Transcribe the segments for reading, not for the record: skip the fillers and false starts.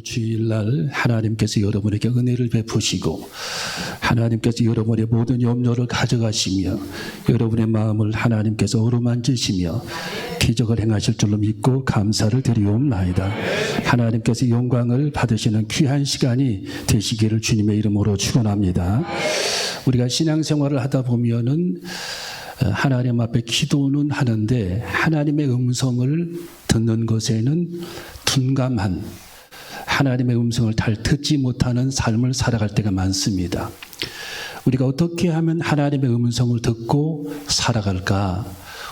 주일날 하나님께서 여러분에게 은혜를 베푸시고 하나님께서 여러분의 모든 염려를 가져가시며 여러분의 마음을 하나님께서 어루만지시며 기적을 행하실 줄로 믿고 감사를 드리옵나이다. 하나님께서 영광을 받으시는 귀한 시간이 되시기를 주님의 이름으로 축원합니다. 우리가 신앙생활을 하다 보면은 하나님 앞에 기도는 하는데 하나님의 음성을 듣는 것에는 둔감한, 하나님의 음성을 잘 듣지 못하는 삶을 살아갈 때가 많습니다. 우리가 어떻게 하면 하나님의 음성을 듣고 살아갈까?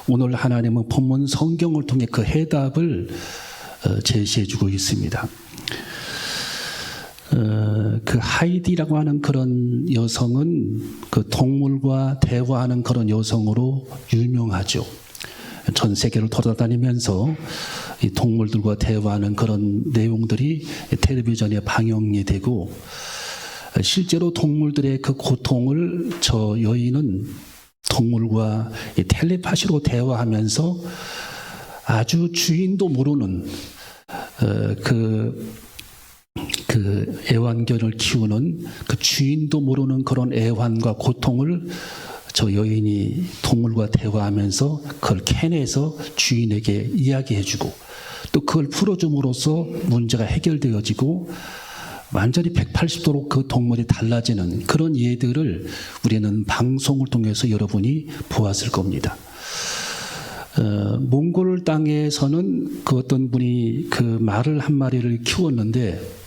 오늘 하나님은 본문 성경을 통해 그 해답을 제시해 주고 있습니다. 그 하이디라고 하는 그런 여성은 그 동물과 대화하는 그런 여성으로 유명하죠. 전 세계를 돌아다니면서 이 동물들과 대화하는 그런 내용들이 텔레비전에 방영이 되고, 실제로 동물들의 그 고통을 저 여인은 동물과 텔레파시로 대화하면서 아주 주인도 모르는 그 애완견을 키우는 그 주인도 모르는 그런 애환과 고통을 저 여인이 동물과 대화하면서 그걸 캐내서 주인에게 이야기해주고, 또 그걸 풀어줌으로써 문제가 해결되어지고 완전히 180도로 그 동물이 달라지는 그런 예들을 우리는 방송을 통해서 여러분이 보았을 겁니다. 몽골 땅에서는 그 어떤 분이 그 말을 한 마리를 키웠는데,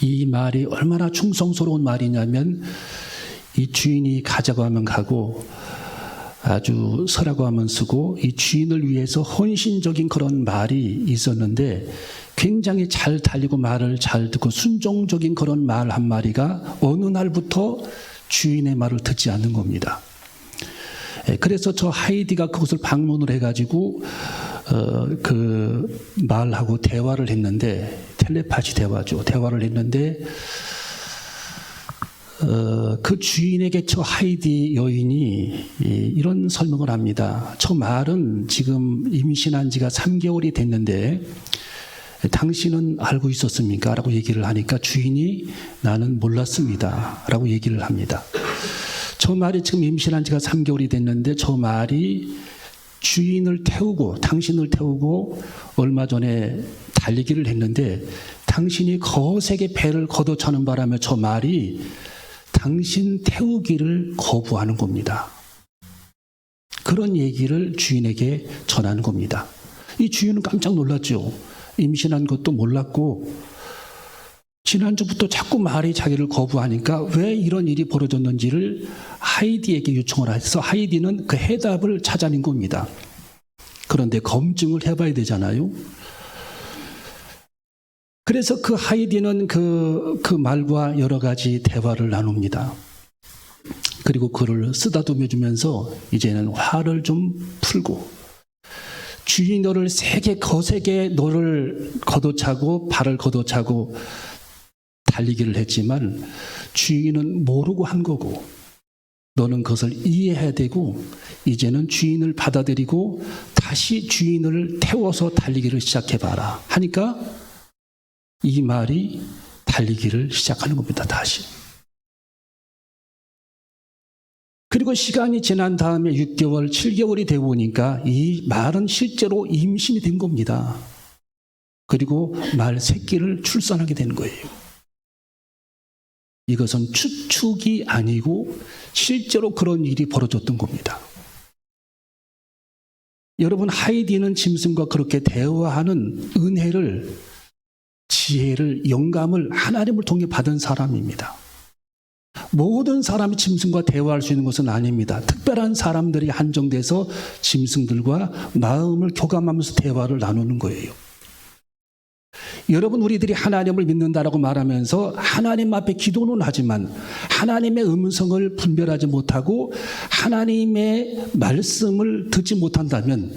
이 말이 얼마나 충성스러운 말이냐면 이 주인이 가자고 하면 가고 아주 서라고 하면 쓰고, 이 주인을 위해서 헌신적인 그런 말이 있었는데 굉장히 잘 달리고 말을 잘 듣고 순종적인 그런 말 한 마리가 어느 날부터 주인의 말을 듣지 않는 겁니다. 그래서 저 하이디가 그것을 방문을 해가지고 그 말하고 대화를 했는데, 텔레파시 대화죠. 대화를 했는데 그 주인에게 저 하이디 여인이 이런 설명을 합니다. 저 말은 지금 임신한 지가 3개월이 됐는데 당신은 알고 있었습니까? 라고 얘기를 하니까 주인이 나는 몰랐습니다. 라고 얘기를 합니다. 저 말이 지금 임신한 지가 3개월이 됐는데 저 말이 주인을 태우고 당신을 태우고 얼마 전에 달리기를 했는데 당신이 거세게 배를 걷어차는 바람에 저 말이 당신 태우기를 거부하는 겁니다. 그런 얘기를 주인에게 전하는 겁니다. 이 주인은 깜짝 놀랐죠. 임신한 것도 몰랐고 지난주부터 자꾸 말이 자기를 거부하니까 왜 이런 일이 벌어졌는지를 하이디에게 요청을 해서 하이디는 그 해답을 찾아낸 겁니다. 그런데 검증을 해봐야 되잖아요. 그래서 그 하이디는 그 말과 여러 가지 대화를 나눕니다. 그리고 그를 쓰다듬어 주면서 이제는 화를 좀 풀고, 주인이 너를 세게 거세게 너를 걷어차고 발을 걷어차고 달리기를 했지만 주인은 모르고 한 거고 너는 그것을 이해해야 되고 이제는 주인을 받아들이고 다시 주인을 태워서 달리기를 시작해봐라 하니까 이 말이 달리기를 시작하는 겁니다. 다시. 그리고 시간이 지난 다음에 6개월, 7개월이 되고 보니까 이 말은 실제로 임신이 된 겁니다. 그리고 말 새끼를 출산하게 된 거예요. 이것은 추측이 아니고 실제로 그런 일이 벌어졌던 겁니다. 여러분, 하이디는 짐승과 그렇게 대화하는 은혜를, 지혜를, 영감을 하나님을 통해 받은 사람입니다. 모든 사람이 짐승과 대화할 수 있는 것은 아닙니다. 특별한 사람들이 한정돼서 짐승들과 마음을 교감하면서 대화를 나누는 거예요. 여러분, 우리들이 하나님을 믿는다라고 말하면서 하나님 앞에 기도는 하지만 하나님의 음성을 분별하지 못하고 하나님의 말씀을 듣지 못한다면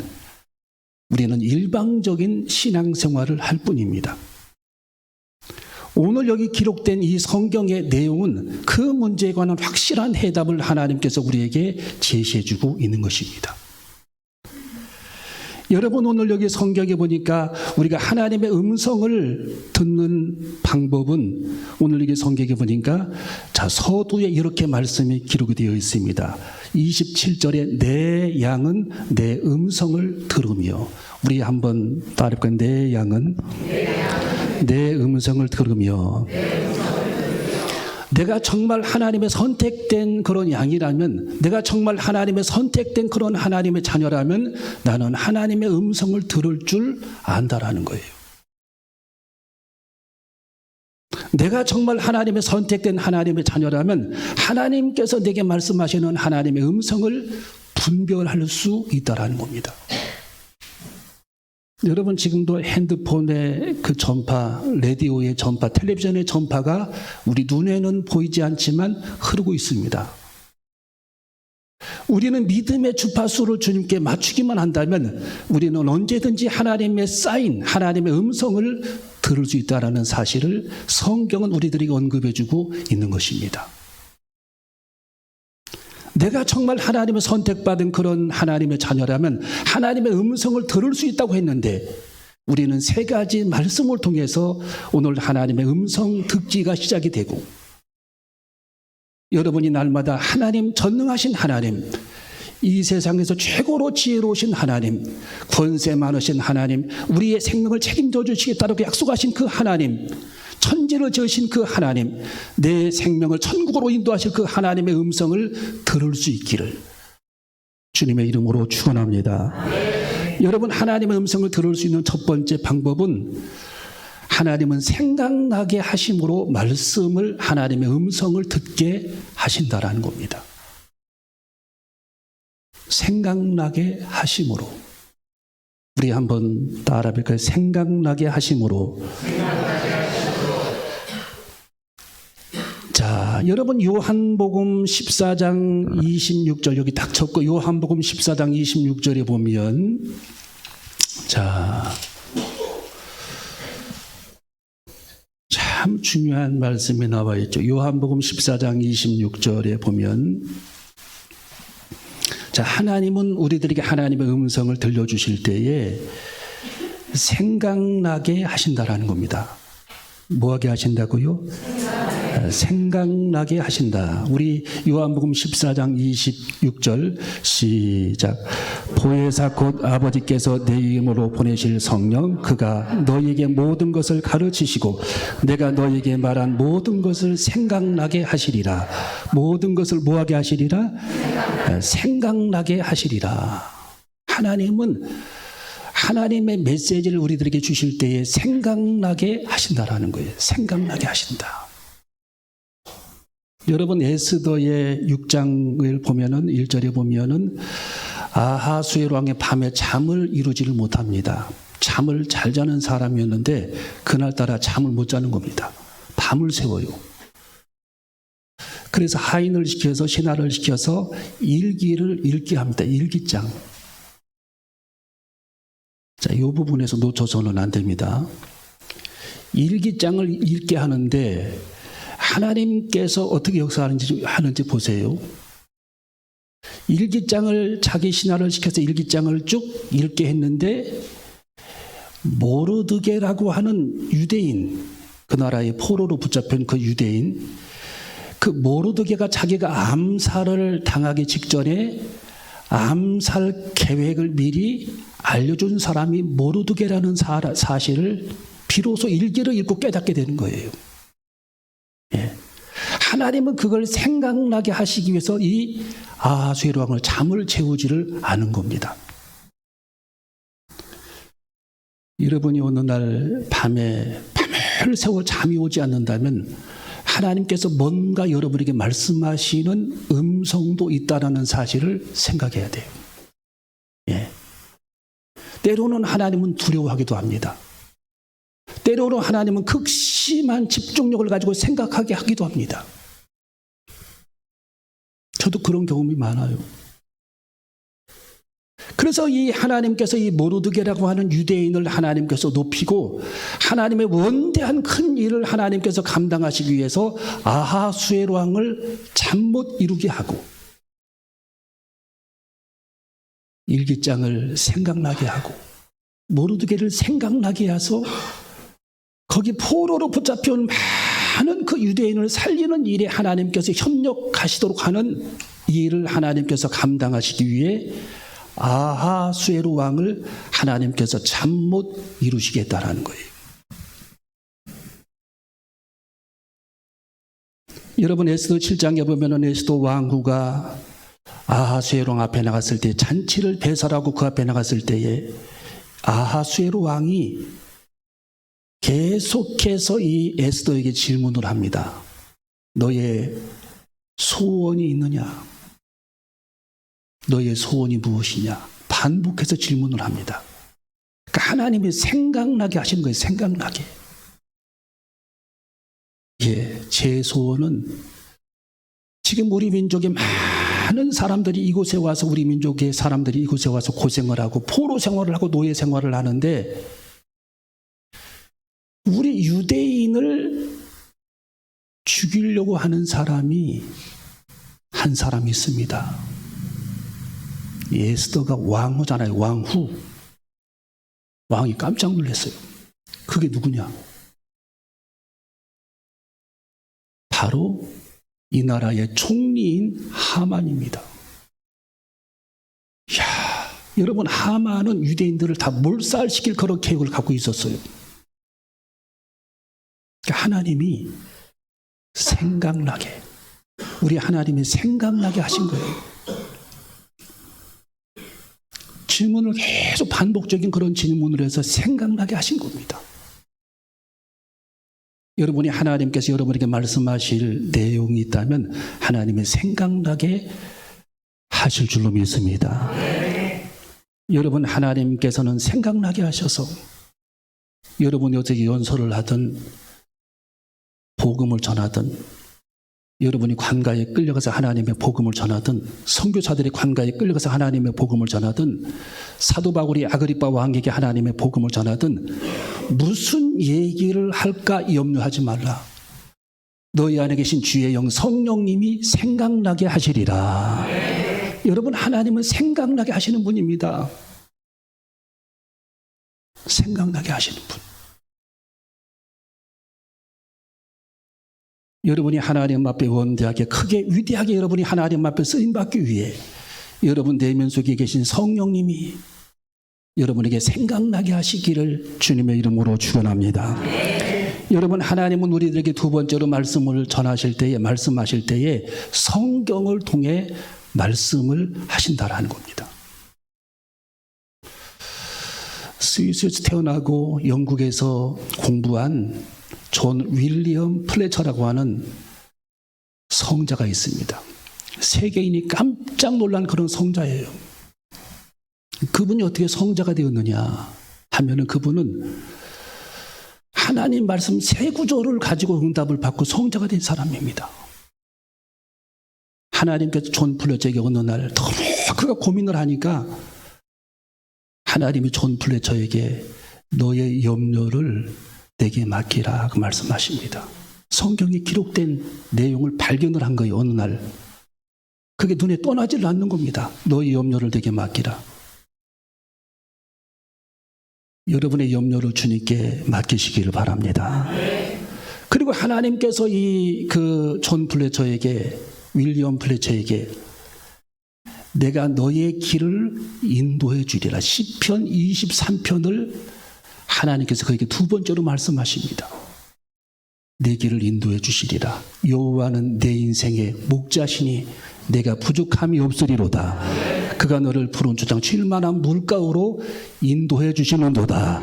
우리는 일방적인 신앙생활을 할 뿐입니다. 오늘 여기 기록된 이 성경의 내용은 그 문제에 관한 확실한 해답을 하나님께서 우리에게 제시해주고 있는 것입니다. 여러분 오늘 여기 성경에 보니까 우리가 하나님의 음성을 듣는 방법은 오늘 여기 성경에 보니까 자 서두에 이렇게 말씀이 기록이 되어 있습니다. 27절에 내 양은 내 음성을 들으며 우리 한번 따라해볼까요? 내 양은 내 음성을 들으며 내가 정말 하나님의 선택된 그런 양이라면 내가 정말 하나님의 선택된 그런 하나님의 자녀라면 나는 하나님의 음성을 들을 줄 안다라는 거예요. 내가 정말 하나님의 선택된 하나님의 자녀라면 하나님께서 내게 말씀하시는 하나님의 음성을 분별할 수 있다라는 겁니다. 여러분 지금도 핸드폰의 그 전파, 라디오의 전파, 텔레비전의 전파가 우리 눈에는 보이지 않지만 흐르고 있습니다. 우리는 믿음의 주파수를 주님께 맞추기만 한다면 우리는 언제든지 하나님의 사인, 하나님의 음성을 들을 수 있다는 사실을 성경은 우리들에게 언급해주고 있는 것입니다. 내가 정말 하나님의 선택받은 그런 하나님의 자녀라면 하나님의 음성을 들을 수 있다고 했는데 우리는 세 가지 말씀을 통해서 오늘 하나님의 음성 듣기가 시작이 되고 여러분이 날마다 하나님 전능하신 하나님 이 세상에서 최고로 지혜로우신 하나님 권세 많으신 하나님 우리의 생명을 책임져 주시겠다고 약속하신 그 하나님 천지를 지으신 그 하나님 내 생명을 천국으로 인도하실 그 하나님의 음성을 들을 수 있기를 주님의 이름으로 축원합니다. 여러분 하나님의 음성을 들을 수 있는 첫 번째 방법은 하나님은 생각나게 하심으로 말씀을 하나님의 음성을 듣게 하신다라는 겁니다. 생각나게 하심으로 우리 한번 따라해볼까요? 생각나게 하심으로. 자, 여러분 요한복음 14장 26절 여기 딱 적고 요한복음 14장 26절에 보면 자, 참 중요한 말씀이 나와 있죠. 요한복음 14장 26절에 보면 자, 하나님은 우리들에게 하나님의 음성을 들려주실 때에 생각나게 하신다라는 겁니다. 뭐하게 하신다고요? 생각나게 하신다. 우리 요한복음 14장 26절 시작. 보혜사 곧 아버지께서 내 이름으로 보내실 성령 그가 너희에게 모든 것을 가르치시고 내가 너희에게 말한 모든 것을 생각나게 하시리라. 모든 것을 뭐하게 하시리라? 생각나게 하시리라. 하나님은 하나님의 메시지를 우리들에게 주실 때에 생각나게 하신다라는 거예요. 생각나게 하신다. 여러분 에스더의 6장을 보면은 1절에 보면은 아하수에로 왕의 밤에 잠을 이루지를 못합니다. 잠을 잘 자는 사람이었는데 그날따라 잠을 못 자는 겁니다. 밤을 새워요. 그래서 하인을 시켜서 신하를 시켜서 일기를 읽게 합니다. 일기장. 자, 이 부분에서 놓쳐서는 안 됩니다. 일기장을 읽게 하는데 하나님께서 어떻게 역사하는지 보세요. 일기장을 자기 신하를 시켜서 일기장을 쭉 읽게 했는데 모르드게라고 하는 유대인 그 나라의 포로로 붙잡힌 그 유대인 그 모르드게가 자기가 암살을 당하기 직전에 암살 계획을 미리 알려준 사람이 모르드게라는 사실을 비로소 일기를 읽고 깨닫게 되는 거예요. 예. 하나님은 그걸 생각나게 하시기 위해서 이 아하수에로 왕을 잠을 재우지를 않은 겁니다. 여러분이 어느 날 밤에 밤을 새워 잠이 오지 않는다면 하나님께서 뭔가 여러분에게 말씀하시는 음성도 있다는 사실을 생각해야 돼요. 예. 때로는 하나님은 두려워하기도 합니다. 때로는 하나님은 극심한 집중력을 가지고 생각하게 하기도 합니다. 저도 그런 경험이 많아요. 그래서 이 하나님께서 이 모르드게라고 하는 유대인을 하나님께서 높이고 하나님의 원대한 큰 일을 하나님께서 감당하시기 위해서 아하수에로 왕을 잠 못 이루게 하고 일기장을 생각나게 하고 모르드게를 생각나게 해서 거기 포로로 붙잡혀온 많은 그 유대인을 살리는 일에 하나님께서 협력하시도록 하는 일을 하나님께서 감당하시기 위해 아하수에로 왕을 하나님께서 잠 못 이루시겠다라는 거예요. 여러분 에스더 7장에 보면은 에스더 왕후가 아하수에로 왕 앞에 나갔을 때 잔치를 배설하고 그 앞에 나갔을 때에 아하수에로 왕이 계속해서 이 에스더에게 질문을 합니다. 너의 소원이 있느냐? 너의 소원이 무엇이냐? 반복해서 질문을 합니다. 그러니까 하나님이 생각나게 하시는 거예요. 생각나게. 예, 제 소원은 지금 우리 민족의 많은 사람들이 이곳에 와서 우리 민족의 사람들이 이곳에 와서 고생을 하고 포로 생활을 하고 노예 생활을 하는데 우리 유대인을 죽이려고 하는 사람이 한 사람이 있습니다. 에스더가 왕후잖아요. 왕후. 왕이 깜짝 놀랐어요. 그게 누구냐? 바로 이 나라의 총리인 하만입니다. 이야, 여러분 하만은 유대인들을 다 몰살시킬 그런 계획을 갖고 있었어요. 하나님이 생각나게, 우리 하나님이 생각나게 하신 거예요. 질문을 계속 반복적인 그런 질문을 해서 생각나게 하신 겁니다. 여러분이 하나님께서 여러분에게 말씀하실 내용이 있다면 하나님이 생각나게 하실 줄로 믿습니다. 여러분 하나님께서는 생각나게 하셔서 여러분이 어떻게 연설을 하든 복음을 전하든 여러분이 관가에 끌려가서 하나님의 복음을 전하든 선교사들이 관가에 끌려가서 하나님의 복음을 전하든 사도 바울이 아그리빠 왕에게 하나님의 복음을 전하든 무슨 얘기를 할까 염려하지 말라. 너희 안에 계신 주의 영 성령님이 생각나게 하시리라. 여러분 하나님은 생각나게 하시는 분입니다. 생각나게 하시는 분. 여러분이 하나님 앞에 원대하게 크게 위대하게 여러분이 하나님 앞에 쓰임받기 위해 여러분 내면 속에 계신 성령님이 여러분에게 생각나게 하시기를 주님의 이름으로 축원합니다. 여러분 하나님은 우리들에게 두 번째로 말씀을 전하실 때에 말씀하실 때에 성경을 통해 말씀을 하신다라는 겁니다. 스위스에서 태어나고 영국에서 공부한 존 윌리엄 플래처라고 하는 성자가 있습니다. 세계인이 깜짝 놀란 그런 성자예요. 그분이 어떻게 성자가 되었느냐 하면은 그분은 하나님 말씀 세 구절을 가지고 응답을 받고 성자가 된 사람입니다. 하나님께서 존 플래처에게 어느 날 너무 그가 고민을 하니까 하나님이 존 플래처에게 너의 염려를 내게 맡기라 그 말씀하십니다. 성경에 기록된 내용을 발견을 한 거예요. 어느 날 그게 눈에 떠나질 않는 겁니다. 너의 염려를 내게 맡기라. 여러분의 염려를 주님께 맡기시기를 바랍니다. 그리고 하나님께서 이 존 플래처에게 윌리엄 플래처에게 내가 너의 길을 인도해 주리라. 시편 23편을 하나님께서 그에게 두 번째로 말씀하십니다. 내 길을 인도해 주시리라. 여호와는 내 인생의 목자시니 내가 부족함이 없으리로다. 그가 너를 푸른 초장 쉴만한 물가로 인도해 주시는도다.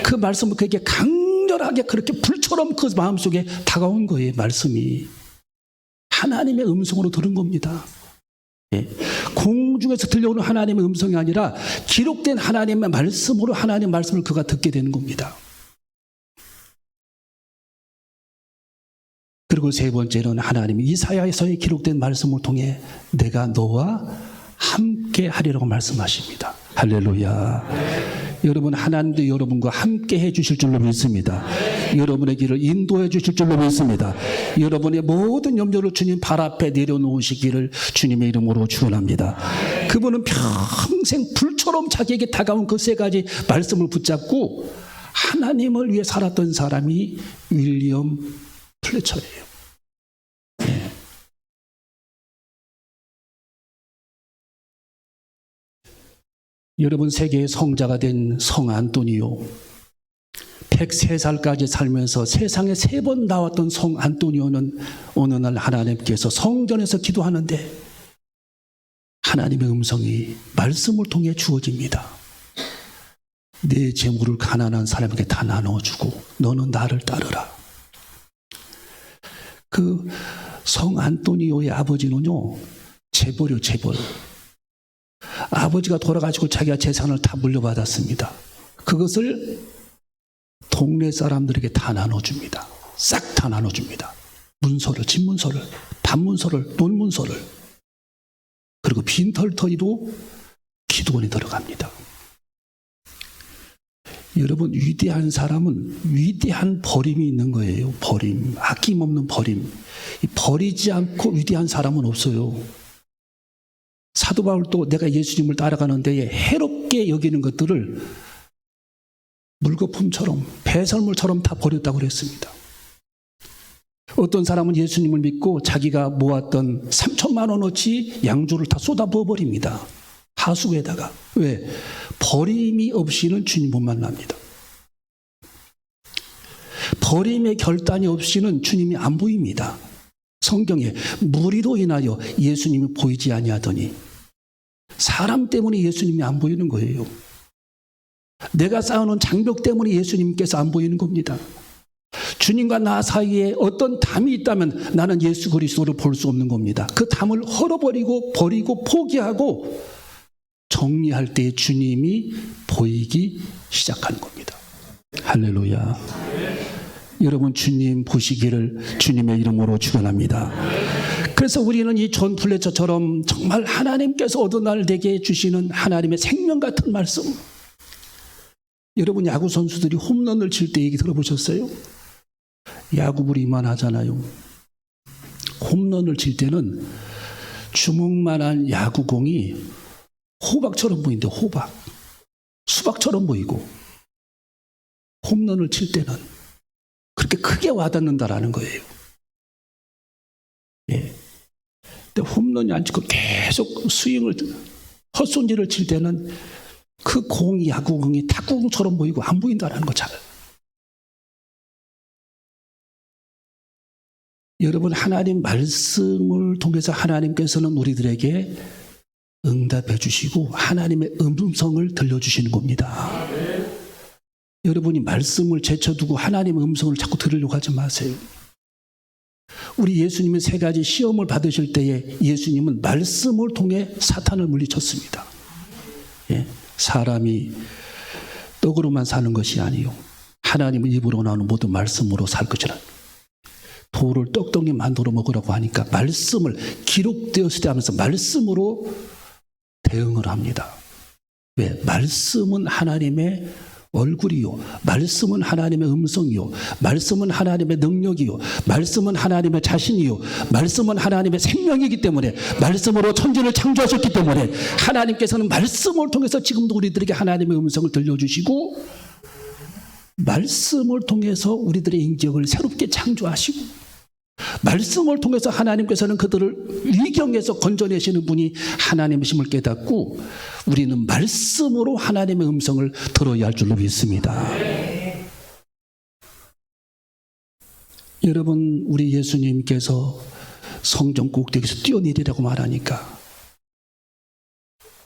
그 말씀은 그에게 강렬하게 그렇게 불처럼 그 마음속에 다가온 거예요. 말씀이 하나님의 음성으로 들은 겁니다. 예. 공중에서 들려오는 하나님의 음성이 아니라 기록된 하나님의 말씀으로 하나님의 말씀을 그가 듣게 되는 겁니다. 그리고 세 번째는 하나님이 이사야에서의 기록된 말씀을 통해 내가 너와 함께 하리라고 말씀하십니다. 할렐루야. 여러분 하나님도 여러분과 함께 해주실 줄로 믿습니다. 여러분의 길을 인도해 주실 줄로 믿습니다. 여러분의 모든 염려를 주님 발 앞에 내려놓으시기를 주님의 이름으로 축원합니다. 그분은 평생 불처럼 자기에게 다가온 그 세 가지 말씀을 붙잡고 하나님을 위해 살았던 사람이 윌리엄 플래처예요. 네. 여러분, 세계의 성자가 된 성 안토니오, 103살까지 살면서 세상에 3번 나왔던 성 안토니오는 어느 날 하나님께서 성전에서 기도하는데 하나님의 음성이 말씀을 통해 주어집니다. 내 재물을 가난한 사람에게 다 나눠주고 너는 나를 따르라. 그 성 안토니오의 아버지는요, 재벌이요, 재벌. 아버지가 돌아가시고 자기가 재산을 다 물려받았습니다. 그것을 동네 사람들에게 다 나눠줍니다. 싹 다 나눠줍니다. 문서를, 집문서를, 반문서를, 논문서를. 그리고 빈털터리로 기도원에 들어갑니다. 여러분, 위대한 사람은 위대한 버림이 있는 거예요. 버림, 아낌없는 버림. 버리지 않고 위대한 사람은 없어요. 사도 바울도 내가 예수님을 따라가는 데에 해롭게 여기는 것들을 물거품처럼, 배설물처럼 다 버렸다고 그랬습니다. 어떤 사람은 예수님을 믿고 자기가 모았던 3천만 원어치 양주를 다 쏟아부어 버립니다. 하수구에다가. 왜? 버림이 없이는 주님 못 만납니다. 버림의 결단이 없이는 주님이 안 보입니다. 성경에 무리로 인하여 예수님이 보이지 아니하더니, 사람 때문에 예수님이 안 보이는 거예요. 내가 쌓아놓은 장벽 때문에 예수님께서 안 보이는 겁니다. 주님과 나 사이에 어떤 담이 있다면 나는 예수 그리스도를 볼 수 없는 겁니다. 그 담을 헐어버리고 버리고 포기하고 정리할 때 주님이 보이기 시작하는 겁니다. 할렐루야. 여러분, 주님 보시기를 주님의 이름으로 축원합니다. 그래서 우리는 이 존 플래처처럼 정말 하나님께서 어느 날 내게 주시는 하나님의 생명 같은 말씀. 여러분, 야구 선수들이 홈런을 칠 때 얘기 들어보셨어요? 야구부를 이만하잖아요. 홈런을 칠 때는 주먹만한 야구공이 호박처럼 보이는데, 호박, 수박처럼 보이고, 홈런을 칠 때는 그렇게 크게 와닿는다라는 거예요. 예. 근데 홈런이 안 치고 계속 스윙을, 헛손질을 칠 때는 그 공이, 야구공이 탁구공처럼 보이고 안 보인다라는 거 잘. 여러분, 하나님 말씀을 통해서 하나님께서는 우리들에게 응답해 주시고 하나님의 음성을 들려주시는 겁니다. 여러분이 말씀을 제쳐두고 하나님의 음성을 자꾸 들으려고 하지 마세요. 우리 예수님은 3가지 시험을 받으실 때에 예수님은 말씀을 통해 사탄을 물리쳤습니다. 예, 사람이 떡으로만 사는 것이 아니요, 하나님의 입으로 나오는 모든 말씀으로 살 것이라. 돌을 떡덩이 만들어 먹으라고 하니까 말씀을, 기록되었을 때 하면서 말씀으로 대응을 합니다. 왜? 말씀은 하나님의 얼굴이요, 말씀은 하나님의 음성이요, 말씀은 하나님의 능력이요, 말씀은 하나님의 자신이요, 말씀은 하나님의 생명이기 때문에, 말씀으로 천지를 창조하셨기 때문에 하나님께서는 말씀을 통해서 지금도 우리들에게 하나님의 음성을 들려주시고, 말씀을 통해서 우리들의 인격을 새롭게 창조하시고, 말씀을 통해서 하나님께서는 그들을 위경에서 건져내시는 분이 하나님이심을 깨닫고, 우리는 말씀으로 하나님의 음성을 들어야 할 줄로 믿습니다. 여러분, 우리 예수님께서 성전 꼭대기에서 뛰어내리라고 말하니까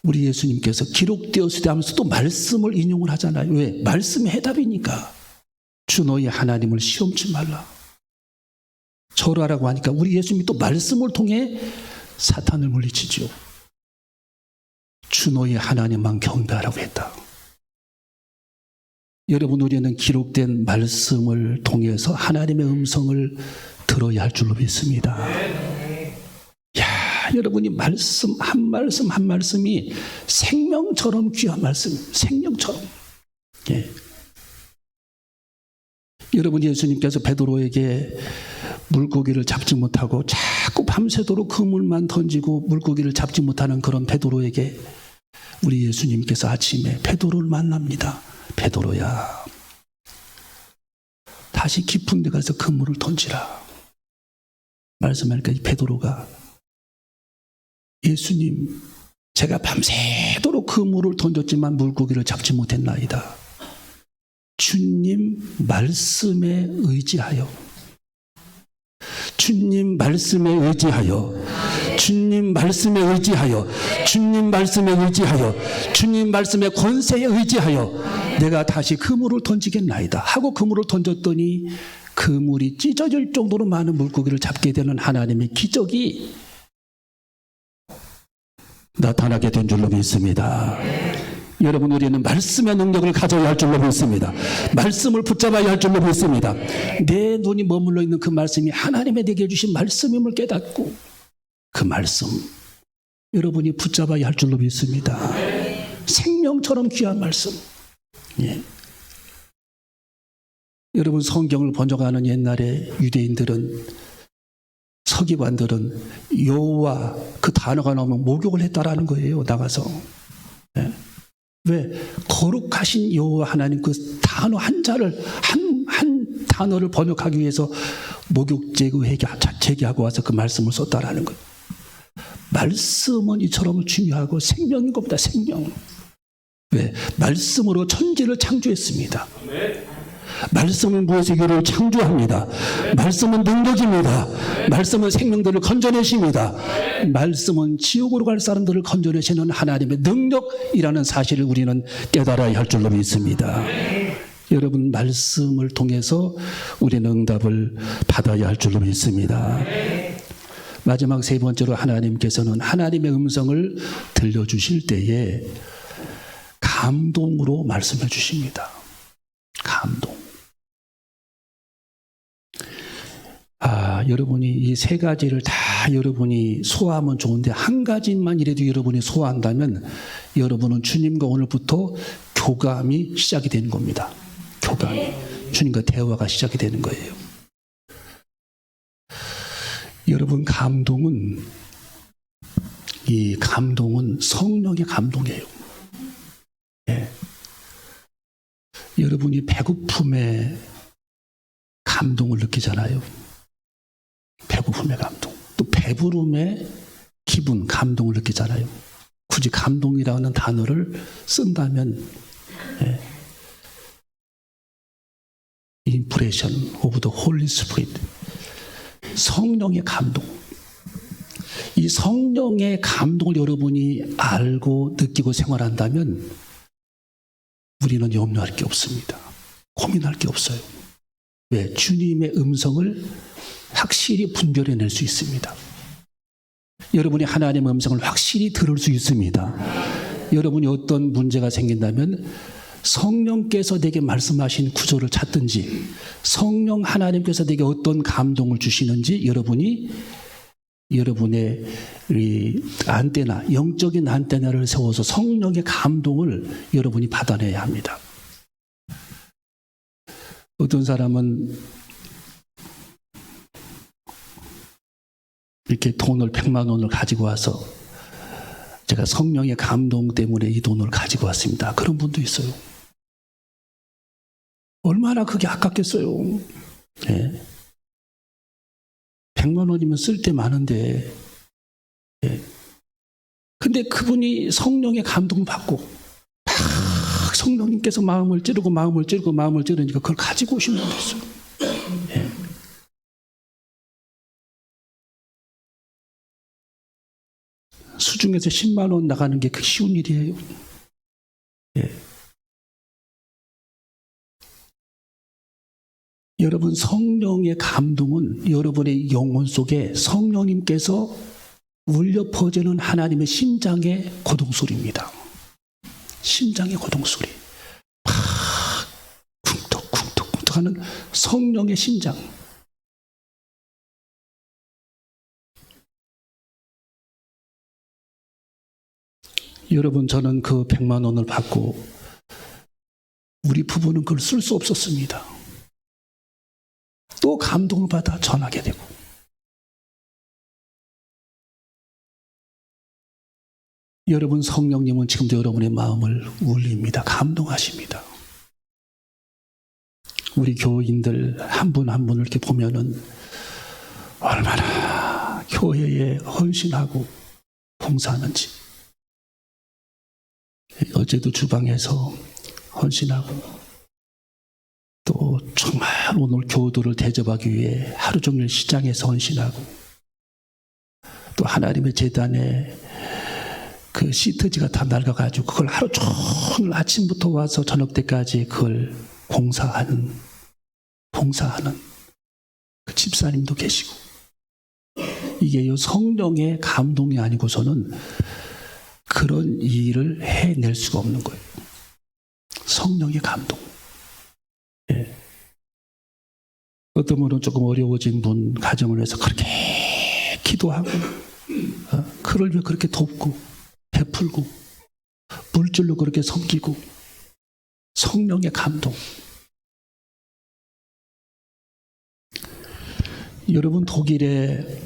우리 예수님께서 기록되었을 때 하면서 또 말씀을 인용을 하잖아요. 왜? 말씀이 해답이니까. 주 너희 하나님을 시험치 말라. 절하라고 하니까 우리 예수님이 또 말씀을 통해 사탄을 물리치죠. 주 너희 하나님만 경배하라고 했다. 여러분, 우리는 기록된 말씀을 통해서 하나님의 음성을 들어야 할 줄로 믿습니다. 야, 여러분이 말씀 한 말씀 한 말씀이 생명처럼 귀한 말씀, 생명처럼. 예. 여러분, 예수님께서 베드로에게 물고기를 잡지 못하고 자꾸 밤새도록 그물만 던지고 물고기를 잡지 못하는 그런 베드로에게 우리 예수님께서 아침에 베드로를 만납니다. 베드로야, 다시 깊은 데 가서 그물을 던지라 말씀하니까 이 베드로가, 예수님, 제가 밤새도록 그물을 던졌지만 물고기를 잡지 못했나이다. 주님 말씀에 의지하여, 주님 말씀에 의지하여, 주님 말씀에 의지하여, 주님 말씀에 의지하여, 주님 말씀의 권세에 의지하여 내가 다시 그물을 던지겠나이다 하고 그물을 던졌더니 그물이 찢어질 정도로 많은 물고기를 잡게 되는 하나님의 기적이 나타나게 된 줄로 믿습니다. 여러분, 우리는 말씀의 능력을 가져야 할 줄로 믿습니다. 말씀을 붙잡아야 할 줄로 믿습니다. 내 눈이 머물러 있는 그 말씀이 하나님의 내게 주신 말씀임을 깨닫고 그 말씀 여러분이 붙잡아야 할 줄로 믿습니다. 생명처럼 귀한 말씀. 예. 여러분, 성경을 번역하는 옛날에 유대인들은, 서기관들은 여호와 그 단어가 나오면 목욕을 했다라는 거예요. 나가서. 예. 왜? 거룩하신 여호와 하나님 그 단어 한자를 한 단어를 번역하기 위해서 목욕 제기하고 와서 그 말씀을 썼다라는 거예요. 말씀은 이처럼 중요하고 생명인 것보다 생명. 왜? 말씀으로 천지를 창조했습니다. 말씀은 무엇의 교를 창조합니다. 말씀은 능력입니다. 말씀은 생명들을 건져내십니다. 말씀은 지옥으로 갈 사람들을 건져내시는 하나님의 능력이라는 사실을 우리는 깨달아야 할 줄로 믿습니다. 여러분, 말씀을 통해서 우리는 응답을 받아야 할 줄로 믿습니다. 마지막 세 번째로, 하나님께서는 하나님의 음성을 들려주실 때에 감동으로 말씀해 주십니다. 감동. 여러분이 이 세 가지를 다 여러분이 소화하면 좋은데 한 가지만이라도 여러분이 소화한다면 여러분은 주님과 오늘부터 교감이 시작이 되는 겁니다. 교감이. 주님과 대화가 시작이 되는 거예요. 여러분, 이 감동은 성령의 감동이에요. 예. 여러분이 배고픔에 감동을 느끼잖아요. 배고픔의 감동. 또 배부름의 기분, 감동을 느끼잖아요. 굳이 감동이라는 단어를 쓴다면 Impression of the Holy Spirit, 성령의 감동. 이 성령의 감동을 여러분이 알고 느끼고 생활한다면 우리는 염려할 게 없습니다. 고민할 게 없어요. 왜? 주님의 음성을 확실히 분별해낼 수 있습니다. 여러분이 하나님의 음성을 확실히 들을 수 있습니다. 여러분이 어떤 문제가 생긴다면 성령께서 내게 말씀하신 구조를 찾든지, 성령 하나님께서 내게 어떤 감동을 주시는지 여러분이 여러분의 이 안테나, 영적인 안테나를 세워서 성령의 감동을 여러분이 받아내야 합니다. 어떤 사람은 이렇게 돈을 100만 원을 가지고 와서, 제가 성령의 감동 때문에 이 돈을 가지고 왔습니다, 그런 분도 있어요. 얼마나 그게 아깝겠어요. 예. 100만 원이면 쓸 데 많은데, 예. 근데 그분이 성령의 감동 받고 막 성령님께서 마음을 찌르니까 그걸 가지고 오신 분도 있어요. 예. 수중에서 10만 원 나가는 게 그 쉬운 일이에요. 예. 여러분, 성령의 감동은 여러분의 영혼 속에 성령님께서 울려 퍼지는 하나님의 심장의 고동소리입니다. 심장의 고동소리. 막 쿵떡쿵떡쿵떡 하는 성령의 심장. 여러분, 저는 그 100만 원을 받고 우리 부부는 그걸 쓸 수 없었습니다. 또 감동을 받아 전하게 되고, 여러분 성령님은 지금도 여러분의 마음을 울립니다. 감동하십니다. 우리 교인들 한 분 한 분을 이렇게 보면은 얼마나 교회에 헌신하고 봉사하는지. 어제도 주방에서 헌신하고, 또 정말 오늘 교우들을 대접하기 위해 하루 종일 시장에서 헌신하고, 또 하나님의 제단에 그 시트지가 다 낡아가지고 그걸 하루 종일 아침부터 와서 저녁 때까지 그걸 봉사하는 그 집사님도 계시고, 이게 성령의 감동이 아니고서는 그런 일을 해낼 수가 없는 거예요. 성령의 감동. 예. 어떤 분은 조금 어려워진 분 가정을 위해서 그렇게 기도하고, 그를 위해 그렇게 돕고 베풀고 물질로 그렇게 섬기고, 성령의 감동. 여러분 독일에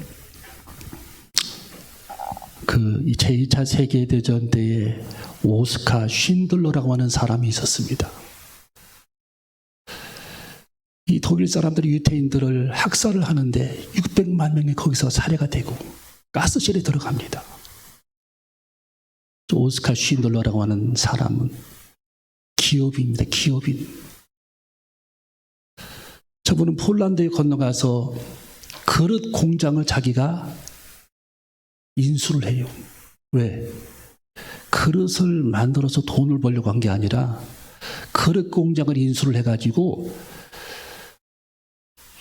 그 제2차 세계대전 때에 오스카 쉰들러라고 하는 사람이 있었습니다. 이 독일 사람들이 유태인들을 학살을 하는데 600만 명이 거기서 살해가 되고 가스실에 들어갑니다. 오스카 쉰들러라고 하는 사람은 기업인입니다. 기업인. 저분은 폴란드에 건너가서 그릇 공장을 자기가 인수를 해요. 왜? 그릇을 만들어서 돈을 벌려고 한 게 아니라 그릇 공장을 인수를 해가지고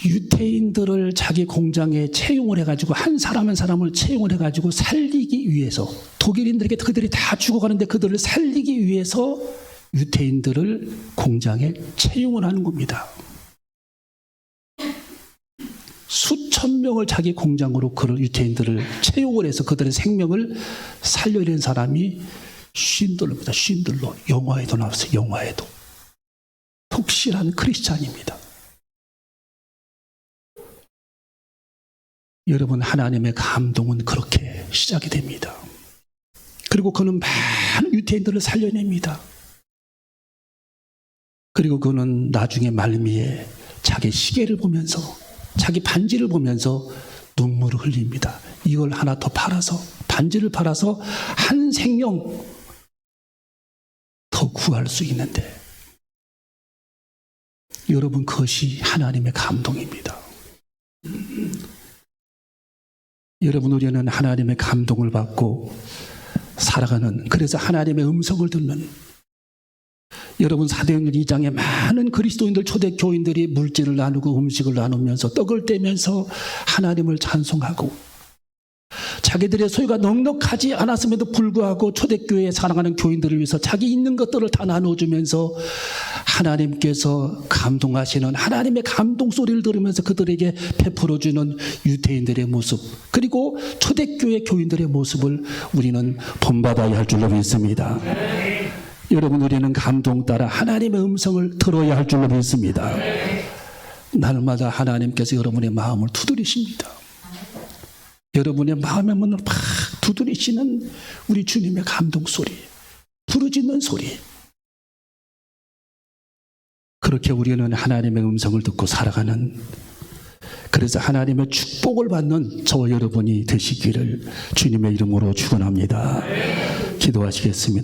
유태인들을 자기 공장에 채용을 해가지고 한 사람 한 사람을 채용을 해가지고 살리기 위해서, 독일인들에게 그들이 다 죽어가는데 그들을 살리기 위해서 유태인들을 공장에 채용을 하는 겁니다. 수천 명을 자기 공장으로 그런 유태인들을 채용을 해서 그들의 생명을 살려낸 사람이 쉰들러입니다. 쉰들러. 영화에도 나왔어요. 영화에도. 독실한 크리스찬입니다. 여러분, 하나님의 감동은 그렇게 시작이 됩니다. 그리고 그는 많은 유태인들을 살려냅니다. 그리고 그는 나중에 말미에 자기 시계를 보면서, 자기 반지를 보면서 눈물을 흘립니다. 이걸 하나 더 팔아서, 반지를 팔아서 한 생명 더 구할 수 있는데, 여러분, 그것이 하나님의 감동입니다. 여러분, 우리는 하나님의 감동을 받고 살아가는, 그래서 하나님의 음성을 듣는, 여러분 사도행전 2장에 많은 그리스도인들, 초대교인들이 물질을 나누고 음식을 나누면서 떡을 떼면서 하나님을 찬송하고, 자기들의 소유가 넉넉하지 않았음에도 불구하고 초대교회에 사랑하는 교인들을 위해서 자기 있는 것들을 다 나눠주면서 하나님께서 감동하시는 하나님의 감동 소리를 들으면서 그들에게 베풀어주는 유태인들의 모습, 그리고 초대교회 교인들의 모습을 우리는 본받아야 할 줄로 믿습니다. 여러분, 우리는 감동 따라 하나님의 음성을 들어야 할 줄로 믿습니다. 날마다 하나님께서 여러분의 마음을 두드리십니다. 여러분의 마음의 문을 팍 두드리시는 우리 주님의 감동 소리, 부르짖는 소리. 그렇게 우리는 하나님의 음성을 듣고 살아가는, 그래서 하나님의 축복을 받는 저와 여러분이 되시기를 주님의 이름으로 축원합니다. 기도하시겠습니다.